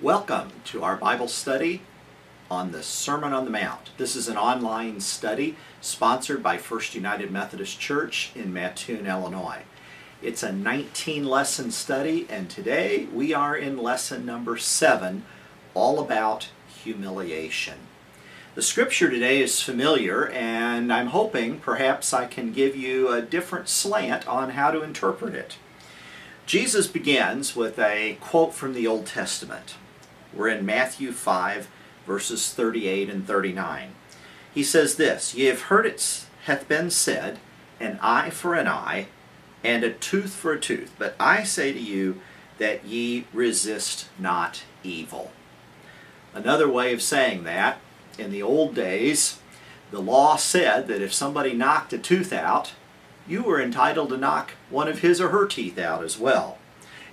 Welcome to our Bible study on the Sermon on the Mount. This is an online study sponsored by First United Methodist Church in Mattoon, Illinois. It's a 19-lesson study, and today we are in lesson number 7, all about humiliation. The scripture today is familiar, and I'm hoping perhaps I can give you a different slant on how to interpret it. Jesus begins with a quote from the Old Testament. We're in Matthew 5, verses 38 and 39. He says this, "Ye have heard it hath been said, an eye for an eye, and a tooth for a tooth. But I say to you, that ye resist not evil." Another way of saying that, in the old days, the law said that if somebody knocked a tooth out, you were entitled to knock one of his or her teeth out as well.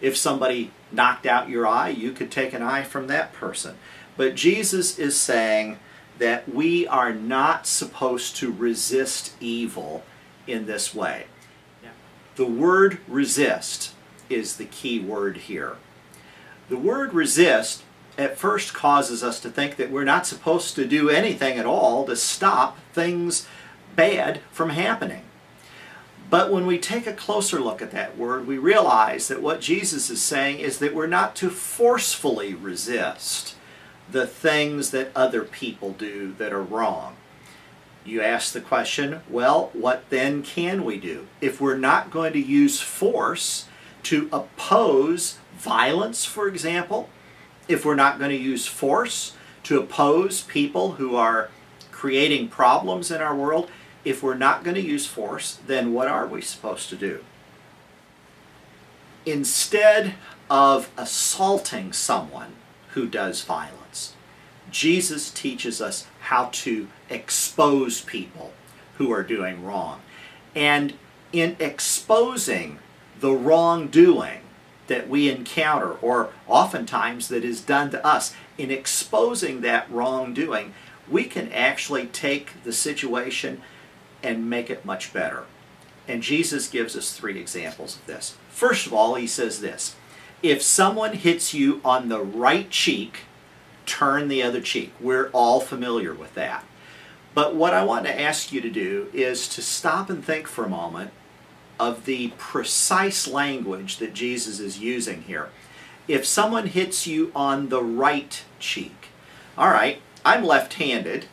If somebody knocked out your eye, you could take an eye from that person. But Jesus is saying that we are not supposed to resist evil in this way. The word resist is the key word here. The word resist at first causes us to think that we're not supposed to do anything at all to stop things bad from happening. But when we take a closer look at that word, we realize that what Jesus is saying is that we're not to forcefully resist the things that other people do that are wrong. You ask the question, well, what then can we do? If we're not going to use force to oppose violence, for example, if we're not going to use force to oppose people who are creating problems in our world, if we're not going to use force, then what are we supposed to do? Instead of assaulting someone who does violence, Jesus teaches us how to expose people who are doing wrong. And in exposing the wrongdoing that we encounter, or oftentimes that is done to us, in exposing that wrongdoing, we can actually take the situation and make it much better. And Jesus gives us 3 examples of this. First of all, he says this, if someone hits you on the right cheek, turn the other cheek. We're all familiar with that. But what I want to ask you to do is to stop and think for a moment of the precise language that Jesus is using here. If someone hits you on the right cheek, all right, I'm left-handed,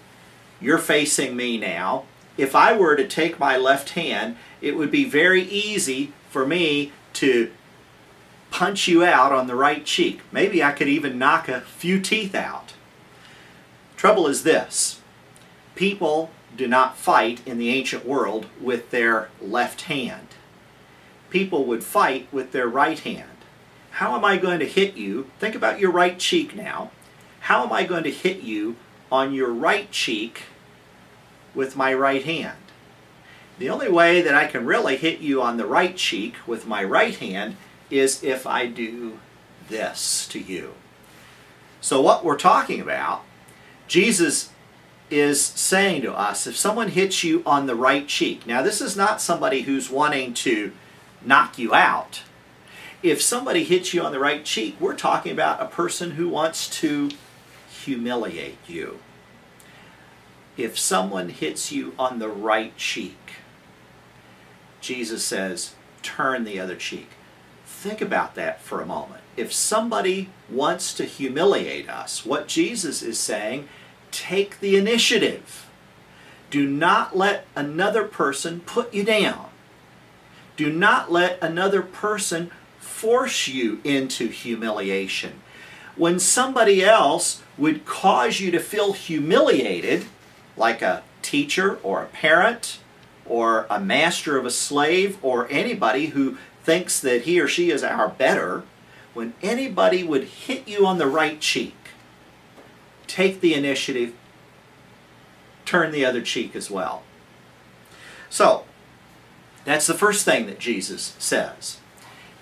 you're facing me now. If I were to take my left hand, it would be very easy for me to punch you out on the right cheek. Maybe I could even knock a few teeth out. Trouble is this, people do not fight in the ancient world with their left hand. People would fight with their right hand. How am I going to hit you? Think about your right cheek now. How am I going to hit you on your right cheek with my right hand? The only way that I can really hit you on the right cheek with my right hand is if I do this to you. So what we're talking about, Jesus is saying to us, if someone hits you on the right cheek, now this is not somebody who's wanting to knock you out. If somebody hits you on the right cheek, we're talking about a person who wants to humiliate you. If someone hits you on the right cheek, Jesus says, turn the other cheek. Think about that for a moment. If somebody wants to humiliate us, what Jesus is saying, take the initiative. Do not let another person put you down. Do not let another person force you into humiliation. When somebody else would cause you to feel humiliated, like a teacher or a parent or a master of a slave or anybody who thinks that he or she is our better, when anybody would hit you on the right cheek, take the initiative, turn the other cheek as well. So, that's the first thing that Jesus says.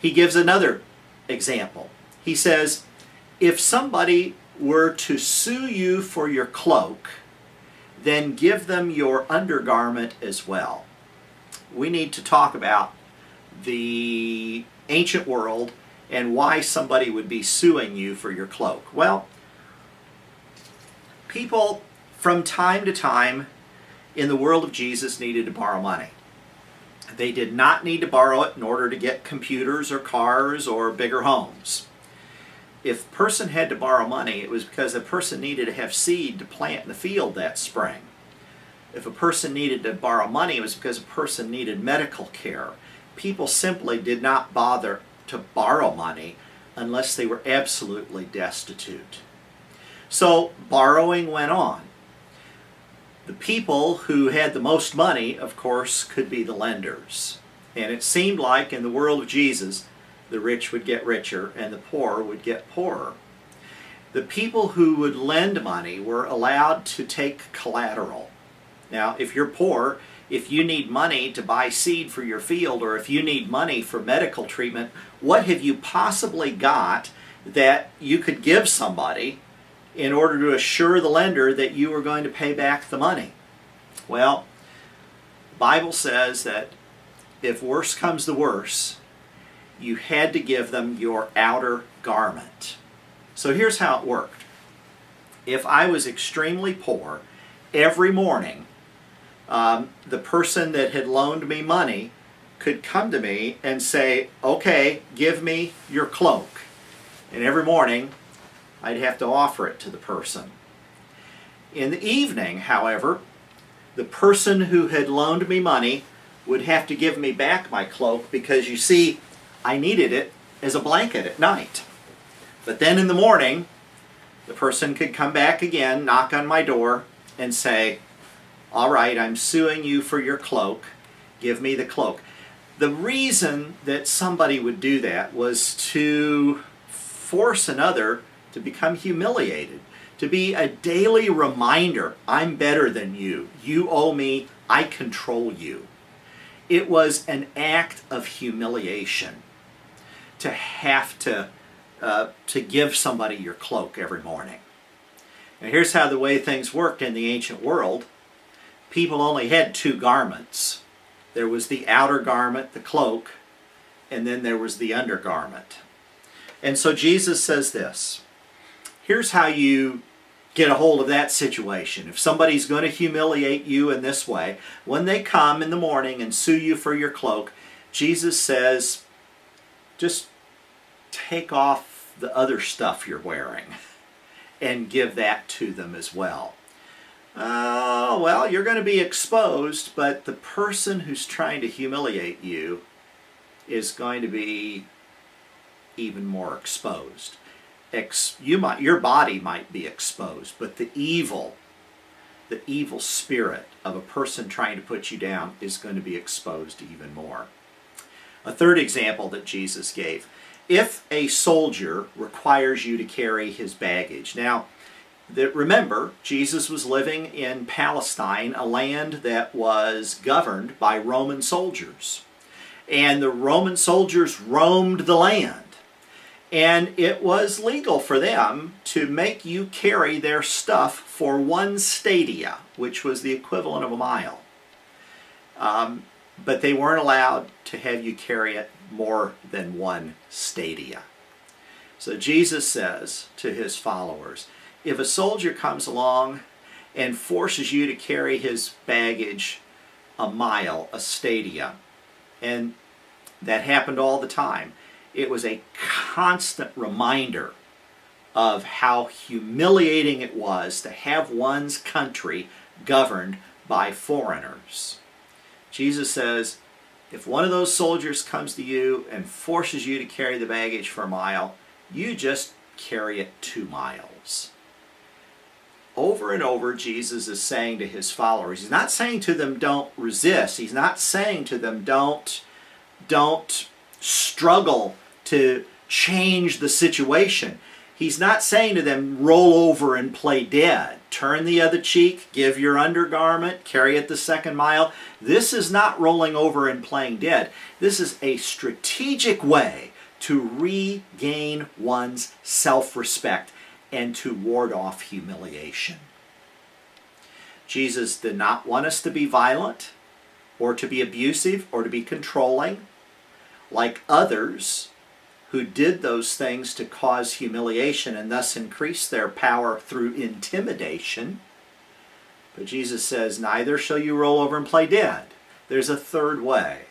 He gives another example. He says, if somebody were to sue you for your cloak, then give them your undergarment as well. We need to talk about the ancient world and why somebody would be suing you for your cloak? Well, people from time to time in the world of Jesus needed to borrow money. They did not need to borrow it in order to get computers or cars or bigger homes. If a person had to borrow money, it was because a person needed to have seed to plant in the field that spring. If a person needed to borrow money, it was because a person needed medical care. People simply did not bother to borrow money unless they were absolutely destitute. So borrowing went on. The people who had the most money, of course, could be the lenders. And it seemed like in the world of Jesus, the rich would get richer and the poor would get poorer. The people who would lend money were allowed to take collateral. Now, if you're poor, if you need money to buy seed for your field, or if you need money for medical treatment, what have you possibly got that you could give somebody in order to assure the lender that you are going to pay back the money? Well, the Bible says that if worse comes to worse, you had to give them your outer garment. So here's how it worked. If I was extremely poor, every morning the person that had loaned me money could come to me and say, okay, give me your cloak. And every morning I'd have to offer it to the person. In the evening, however, the person who had loaned me money would have to give me back my cloak because, you see, I needed it as a blanket at night. But then in the morning, the person could come back again, knock on my door, and say, all right, I'm suing you for your cloak. Give me the cloak. The reason that somebody would do that was to force another to become humiliated, to be a daily reminder, I'm better than you. You owe me. I control you. It was an act of humiliation to have to give somebody your cloak every morning. Now here's how the way things worked in the ancient world. People only had two garments. There was the outer garment, the cloak, and then there was the undergarment. And so Jesus says this. Here's how you get a hold of that situation. If somebody's going to humiliate you in this way, when they come in the morning and sue you for your cloak, Jesus says, just take off the other stuff you're wearing and give that to them as well. Oh, well, you're going to be exposed, but the person who's trying to humiliate you is going to be even more exposed. Your body might be exposed, but the evil spirit of a person trying to put you down is going to be exposed even more. A third example that Jesus gave. If a soldier requires you to carry his baggage. Now, remember, Jesus was living in Palestine, a land that was governed by Roman soldiers. And the Roman soldiers roamed the land. And it was legal for them to make you carry their stuff for 1 stadia, which was the equivalent of a mile. But they weren't allowed to have you carry it more than 1 stadia. So Jesus says to his followers, if a soldier comes along and forces you to carry his baggage a mile, a stadia, and that happened all the time, it was a constant reminder of how humiliating it was to have one's country governed by foreigners. Jesus says, if one of those soldiers comes to you and forces you to carry the baggage for a mile, you just carry it 2 miles. Over and over, Jesus is saying to his followers, he's not saying to them, don't resist. He's not saying to them, don't struggle to change the situation. He's not saying to them, roll over and play dead. Turn the other cheek, give your undergarment, carry it the 2nd mile. This is not rolling over and playing dead. This is a strategic way to regain one's self-respect and to ward off humiliation. Jesus did not want us to be violent or to be abusive or to be controlling like others who did those things to cause humiliation and thus increase their power through intimidation. But Jesus says, neither shall you roll over and play dead. There's a third way.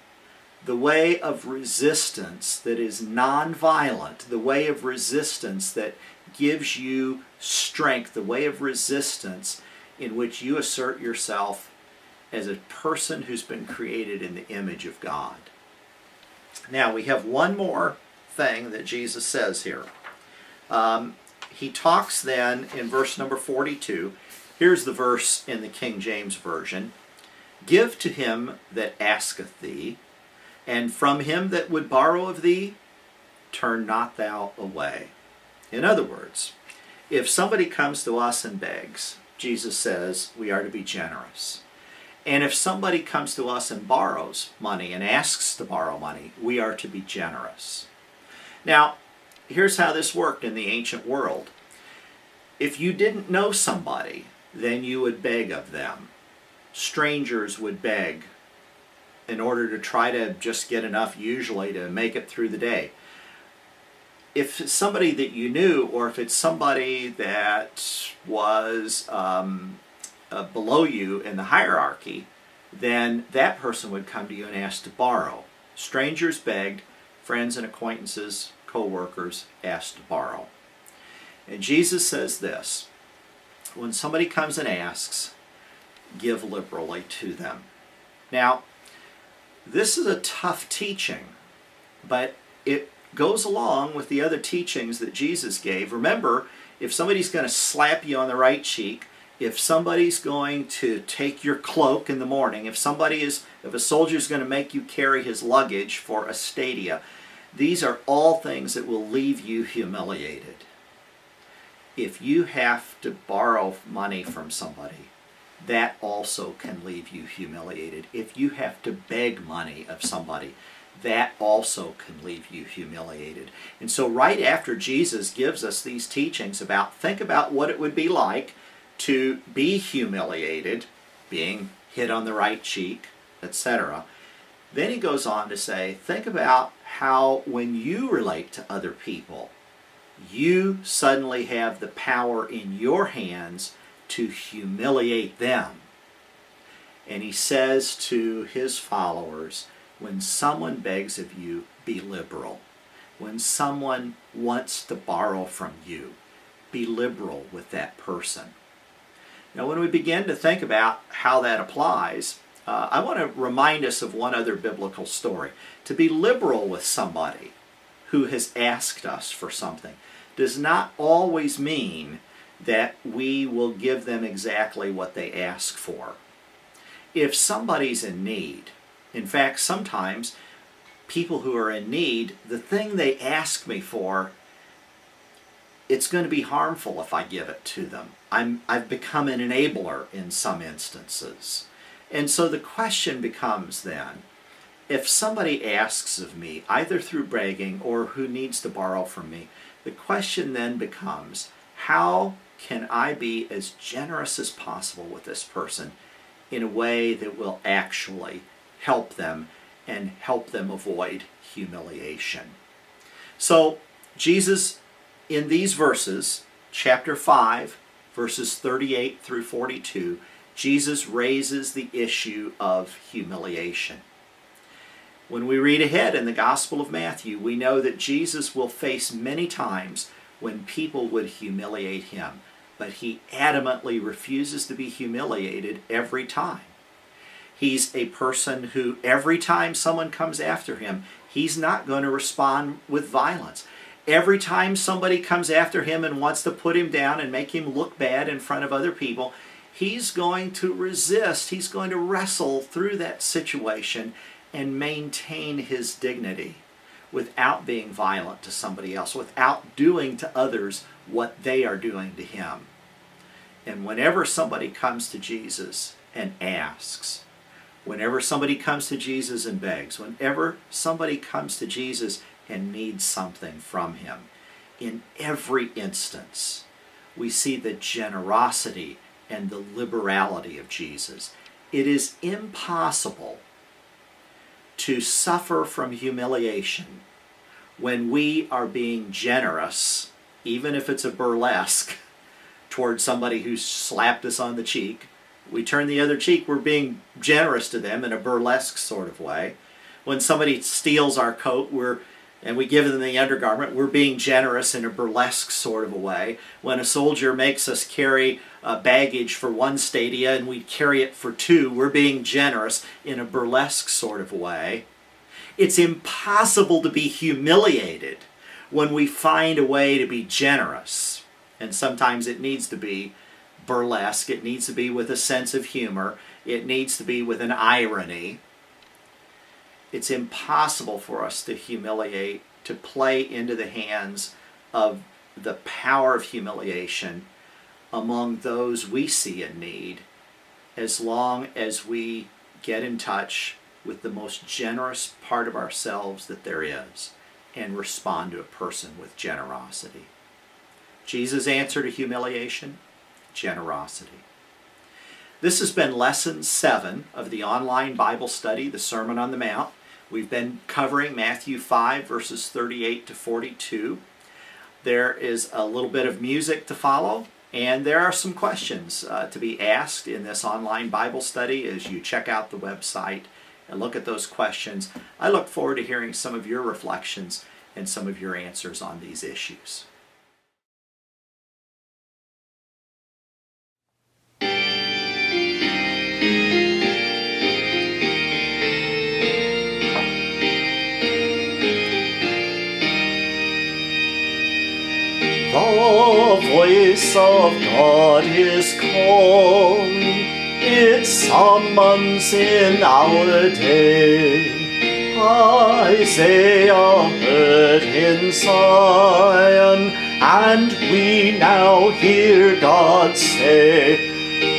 The way of resistance that is nonviolent, the way of resistance that gives you strength, the way of resistance in which you assert yourself as a person who's been created in the image of God. Now, we have one more thing that Jesus says here. He talks then in verse number 42. Here's the verse in the King James Version. Give to him that asketh thee, and from him that would borrow of thee, turn not thou away. In other words, if somebody comes to us and begs, Jesus says we are to be generous. And if somebody comes to us and borrows money and asks to borrow money, we are to be generous. Now, here's how this worked in the ancient world. If you didn't know somebody, then you would beg of them. Strangers would beg in order to try to just get enough usually to make it through the day. If it's somebody that you knew, or if it's somebody that was below you in the hierarchy, then that person would come to you and ask to borrow. Strangers begged, friends and acquaintances, co-workers asked to borrow. And Jesus says this, when somebody comes and asks, give liberally to them. Now, this is a tough teaching, but it goes along with the other teachings that Jesus gave. Remember, if somebody's going to slap you on the right cheek, if somebody's going to take your cloak in the morning, if a soldier's going to make you carry his luggage for a stadia, these are all things that will leave you humiliated. If you have to borrow money from somebody, that also can leave you humiliated. If you have to beg money of somebody, that also can leave you humiliated. And so right after Jesus gives us these teachings think about what it would be like to be humiliated, being hit on the right cheek, etc. Then he goes on to say, think about how when you relate to other people, you suddenly have the power in your hands to humiliate them. And he says to his followers, when someone begs of you, be liberal. When someone wants to borrow from you, be liberal with that person. Now, when we begin to think about how that applies, I want to remind us of one other biblical story. To be liberal with somebody who has asked us for something does not always mean that we will give them exactly what they ask for. If somebody's in need, in fact, sometimes people who are in need, the thing they ask me for, it's going to be harmful if I give it to them. I've become an enabler in some instances. And so the question becomes then, if somebody asks of me, either through begging or who needs to borrow from me, the question then becomes, how can I be as generous as possible with this person in a way that will actually help them and help them avoid humiliation? So Jesus, in these verses, chapter 5, verses 38 through 42, Jesus raises the issue of humiliation. When we read ahead in the Gospel of Matthew, we know that Jesus will face many times when people would humiliate him, but he adamantly refuses to be humiliated every time. He's a person who, every time someone comes after him, he's not going to respond with violence. Every time somebody comes after him and wants to put him down and make him look bad in front of other people, he's going to resist. He's going to wrestle through that situation and maintain his dignity without being violent to somebody else, without doing to others what they are doing to him. And whenever somebody comes to Jesus and asks, whenever somebody comes to Jesus and begs, whenever somebody comes to Jesus and needs something from him, in every instance, we see the generosity and the liberality of Jesus. It is impossible to suffer from humiliation when we are being generous, even if it's a burlesque, towards somebody who slapped us on the cheek. We turn the other cheek, we're being generous to them in a burlesque sort of way. When somebody steals our coat, and we give them the undergarment, we're being generous in a burlesque sort of a way. When a soldier makes us carry baggage for one stadia and we carry it for two, we're being generous in a burlesque sort of way. It's impossible to be humiliated when we find a way to be generous. And sometimes it needs to be burlesque. It needs to be with a sense of humor. It needs to be with an irony. It's impossible for us to humiliate, to play into the hands of the power of humiliation among those we see in need, as long as we get in touch with the most generous part of ourselves that there is and respond to a person with generosity. Jesus' answer to humiliation? Generosity. This has been Lesson 7 of the online Bible study, the Sermon on the Mount. We've been covering Matthew 5, verses 38 to 42. There is a little bit of music to follow, and there are some questions to be asked in this online Bible study as you check out the website and look at those questions. I look forward to hearing some of your reflections and some of your answers on these issues. The voice of God is calling, it summons in our day. Isaiah heard in Zion, and we now hear God say,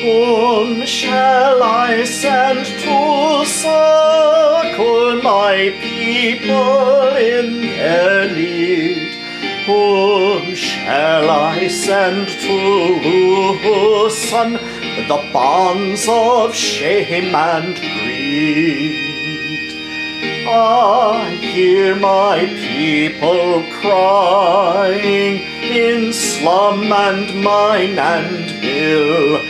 whom shall I send to succor my people in their need? Whom shall I send to loosen the bonds of shame and greed? I hear my people crying in slum and mine and mill.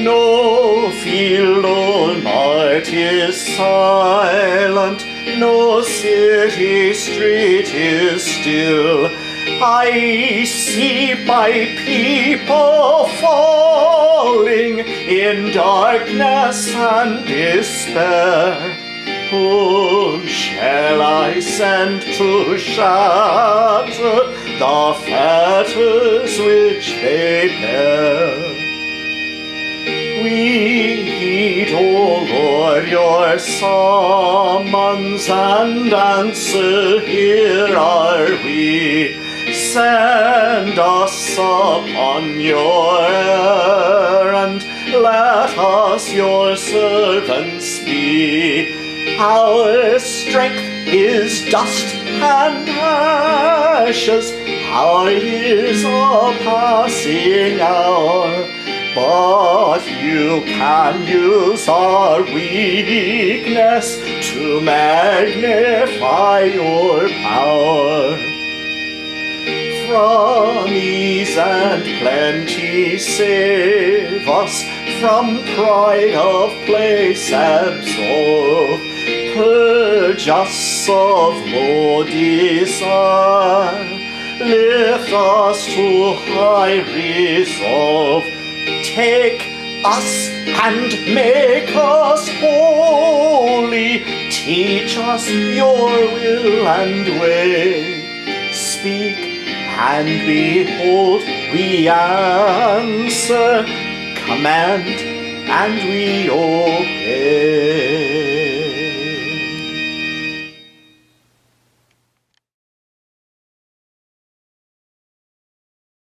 No field or mart is silent, no city street is still. I see my people falling in darkness and despair. Whom shall I send to shatter the fetters which they bear? We heed, O Lord, your summons, and answer, here are we. Send us upon your errand, let us your servants be. Our strength is dust and ashes, our years a passing hour. But you can use our weakness to magnify your power. From ease and plenty save us, from pride of place absolve. Purge us of low desire, lift us to high resolve. Take us and make us holy, teach us your will and way. Speak, and behold, we answer, command, and we obey.